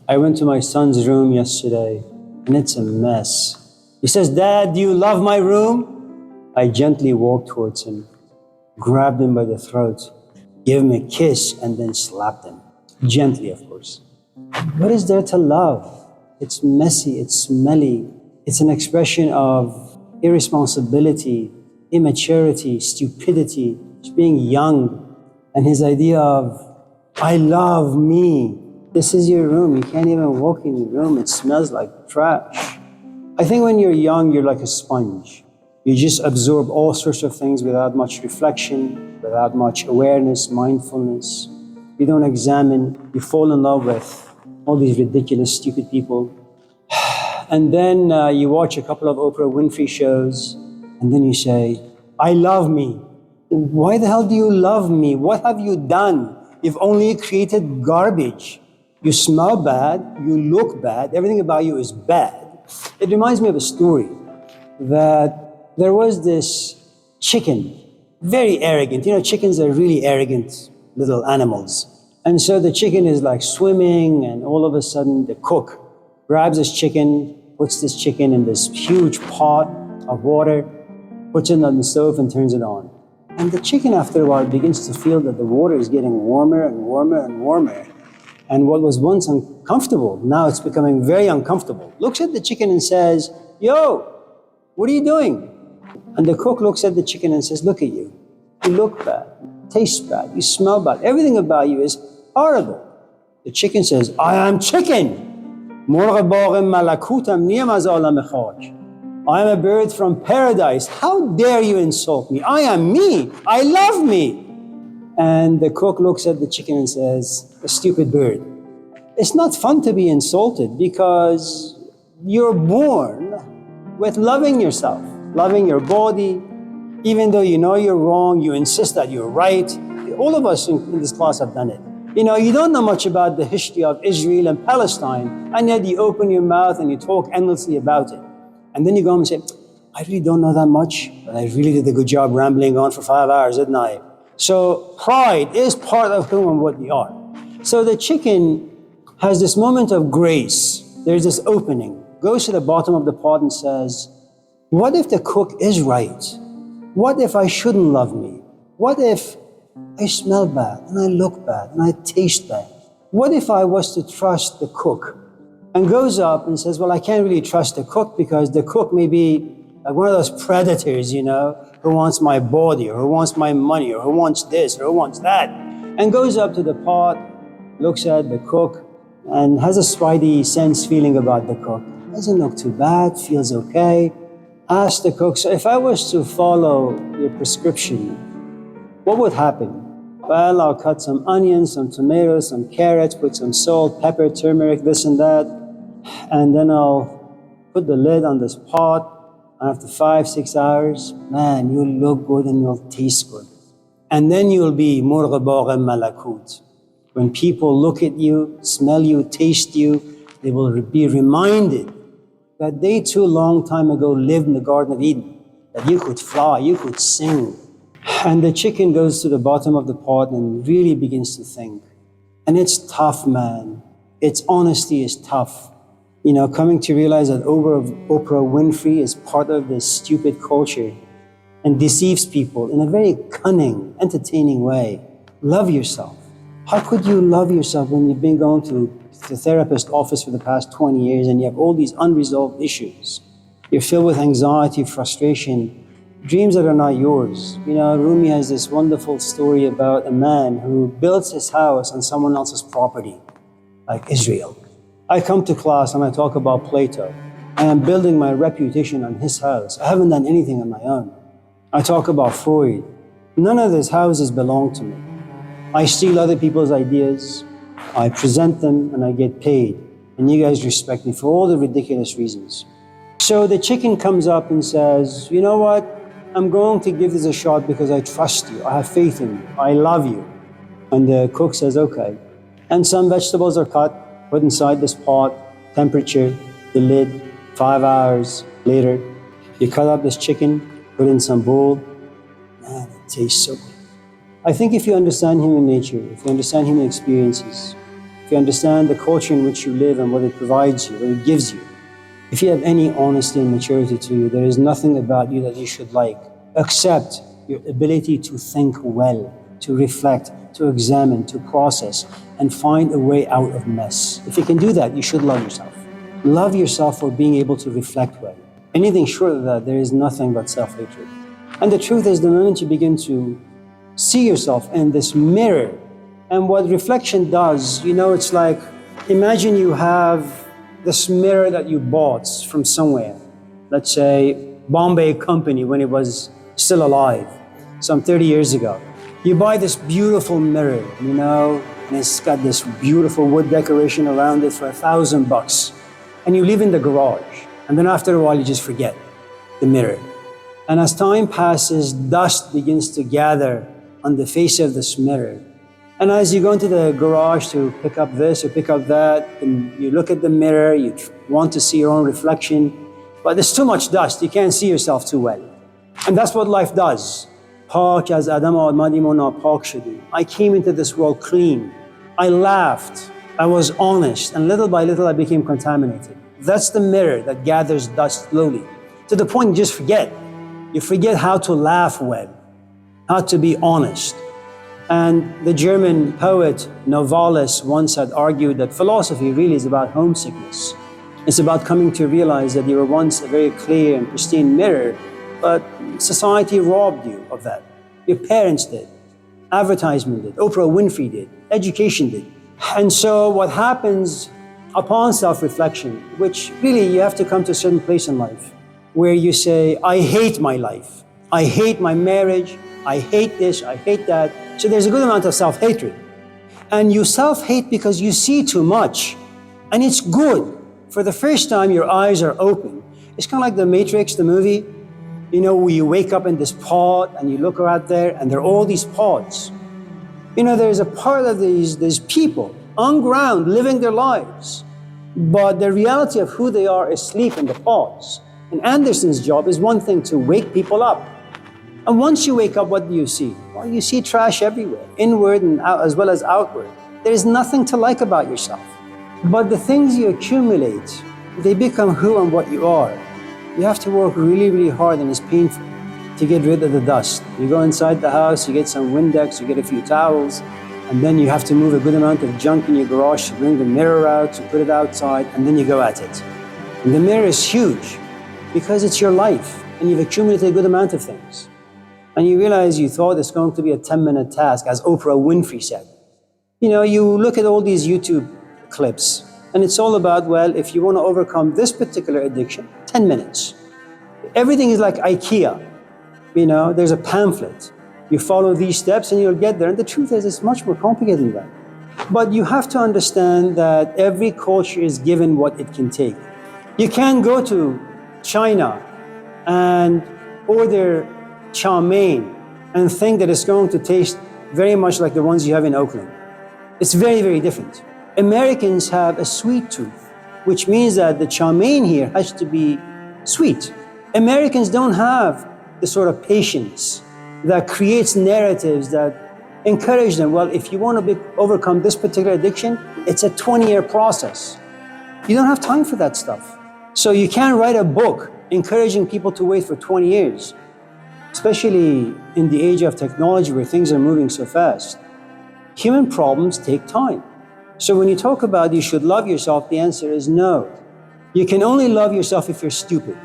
I went to my son's room yesterday, and it's a mess. He says, "Dad, do you love my room?" I gently walked towards him, grabbed him by the throat, gave him a kiss, and then slapped him. Gently, of course. What is there to love? It's messy, it's smelly. It's an expression of irresponsibility, immaturity, stupidity, just being young. And his idea of, I love me. This is your room. You can't even walk in your room. It smells like trash. I think when you're young, you're like a sponge. You just absorb all sorts of things without much reflection, without much awareness, mindfulness. You don't examine. You fall in love with all these ridiculous, stupid people. And then you watch a couple of Oprah Winfrey shows, and then you say, I love me. Why the hell do you love me? What have you done? You've only created garbage. You smell bad, you look bad, everything about you is bad. It reminds me of a story that there was this chicken, very arrogant. You know, chickens are really arrogant little animals. And so the chicken is like swimming, and all of a sudden the cook grabs this chicken, puts this chicken in this huge pot of water, puts it on the stove and turns it on. And the chicken after a while begins to feel that the water is getting warmer and warmer and warmer. And what was once uncomfortable, now it's becoming very uncomfortable. Looks at the chicken and says, yo, what are you doing? And the cook looks at the chicken and says, look at you. You look bad, taste bad, you smell bad. Everything about you is horrible. The chicken says, I am chicken. مرغ باغ ملکوتم نیم از عالم خاک. I am a bird from paradise. How dare you insult me? I am me. I love me. And the cook looks at the chicken and says, a stupid bird. It's not fun to be insulted because you're born with loving yourself, loving your body. Even though you know you're wrong, you insist that you're right. All of us in this class have done it. You know, you don't know much about the history of Israel and Palestine, and yet you open your mouth and you talk endlessly about it. And then you go home and say, I really don't know that much, but I really did a good job rambling on for 5 hours at night. So pride is part of who and what we are. So the chicken has this moment of grace. There's this opening, goes to the bottom of the pot and says, what if the cook is right? What if I shouldn't love me? What if I smell bad and I look bad and I taste bad? What if I was to trust the cook? And goes up and says, well, I can't really trust the cook because the cook may be like one of those predators, you know, who wants my body or who wants my money or who wants this or who wants that. And goes up to the pot, looks at the cook and has a spidey sense feeling about the cook. Doesn't look too bad, feels okay. Asks the cook, so if I was to follow your prescription, what would happen? Well, I'll cut some onions, some tomatoes, some carrots, put some salt, pepper, turmeric, this and that. And then I'll put the lid on this pot. And after 5-6 hours, man, you'll look good and you'll taste good. And then you'll be مرغ باغ ملکوت. When people look at you, smell you, taste you, they will be reminded that they too long time ago lived in the Garden of Eden, that you could fly, you could sing. And the chicken goes to the bottom of the pot and really begins to think. And it's tough, man. Its honesty is tough. You know, coming to realize that Oprah Winfrey is part of this stupid culture and deceives people in a very cunning, entertaining way. Love yourself. How could you love yourself when you've been going to the therapist office for the past 20 years and you have all these unresolved issues? You're filled with anxiety, frustration, dreams that are not yours. You know, Rumi has this wonderful story about a man who builds his house on someone else's property, like Israel. I come to class and I talk about Plato. I am building my reputation on his house. I haven't done anything on my own. I talk about Freud. None of these houses belong to me. I steal other people's ideas. I present them and I get paid. And you guys respect me for all the ridiculous reasons. So the chicken comes up and says, you know what? I'm going to give this a shot because I trust you. I have faith in you. I love you. And the cook says, okay. And some vegetables are cut, put inside this pot, temperature, the lid, 5 hours later. You cut up this chicken, put in some bowl. Man, it tastes so good. I think if you understand human nature, if you understand human experiences, if you understand the culture in which you live and what it provides you, what it gives you, if you have any honesty and maturity to you, there is nothing about you that you should like, except your ability to think well, to reflect, to examine, to process, and find a way out of mess. If you can do that, you should love yourself. Love yourself for being able to reflect well. Anything short of that, there is nothing but self-hatred. And the truth is, the moment you begin to see yourself in this mirror, and what reflection does, it's like, imagine you have this mirror that you bought from somewhere, let's say Bombay Company when it was still alive, some 30 years ago. You buy this beautiful mirror, and it's got this beautiful wood decoration around it for $1,000. And you leave in the garage. And then after a while, you just forget the mirror. And as time passes, dust begins to gather on the face of this mirror. And as you go into the garage to pick up this or pick up that, and you look at the mirror, you want to see your own reflection, but there's too much dust, you can't see yourself too well. And that's what life does. پاک از عدم آمدیم و ناپاک شدیم. I came into this world clean. I laughed. I was honest. And little by little, I became contaminated. That's the mirror that gathers dust slowly, to the point you just forget. You forget how to laugh well, how to be honest. And the German poet Novalis once had argued that philosophy really is about homesickness. It's about coming to realize that you were once a very clear and pristine mirror, but society robbed you of that. Your parents did, advertisement did, Oprah Winfrey did, education did. And so what happens upon self-reflection, which really you have to come to a certain place in life, where you say, I hate my life, I hate my marriage, I hate this, I hate that. So there's a good amount of self-hatred. And you self-hate because you see too much. And it's good. For the first time, your eyes are open. It's kind of like The Matrix, the movie, where you wake up in this pod and you look out there and there are all these pods. There's a part of these people on ground living their lives, but the reality of who they are is asleep in the pods. And Anderson's job is one thing, to wake people up. And once you wake up, what do you see? Well, you see trash everywhere, inward and out, as well as outward. There is nothing to like about yourself. But the things you accumulate, they become who and what you are. You have to work really, really hard, and it's painful to get rid of the dust. You go inside the house, you get some Windex, you get a few towels, and then you have to move a good amount of junk in your garage to bring the mirror out, to put it outside, and then you go at it. And the mirror is huge because it's your life, and you've accumulated a good amount of things. And you realize you thought it's going to be a 10-minute task, as Oprah Winfrey said. You look at all these YouTube clips, and it's all about, well, if you want to overcome this particular addiction, 10 minutes. Everything is like IKEA. There's a pamphlet. You follow these steps and you'll get there. And the truth is, it's much more complicated than that. But you have to understand that every culture is given what it can take. You can't go to China and order chow mein and think that it's going to taste very much like the ones you have in Oakland. It's very, very different. Americans have a sweet tooth, which means that the chow mein here has to be sweet. Americans don't have the sort of patience that creates narratives that encourage them. Well, if you want to overcome this particular addiction, it's a 20-year process. You don't have time for that stuff. So you can't write a book encouraging people to wait for 20 years, especially in the age of technology where things are moving so fast. Human problems take time. So when you talk about you should love yourself, the answer is no. You can only love yourself if you're stupid.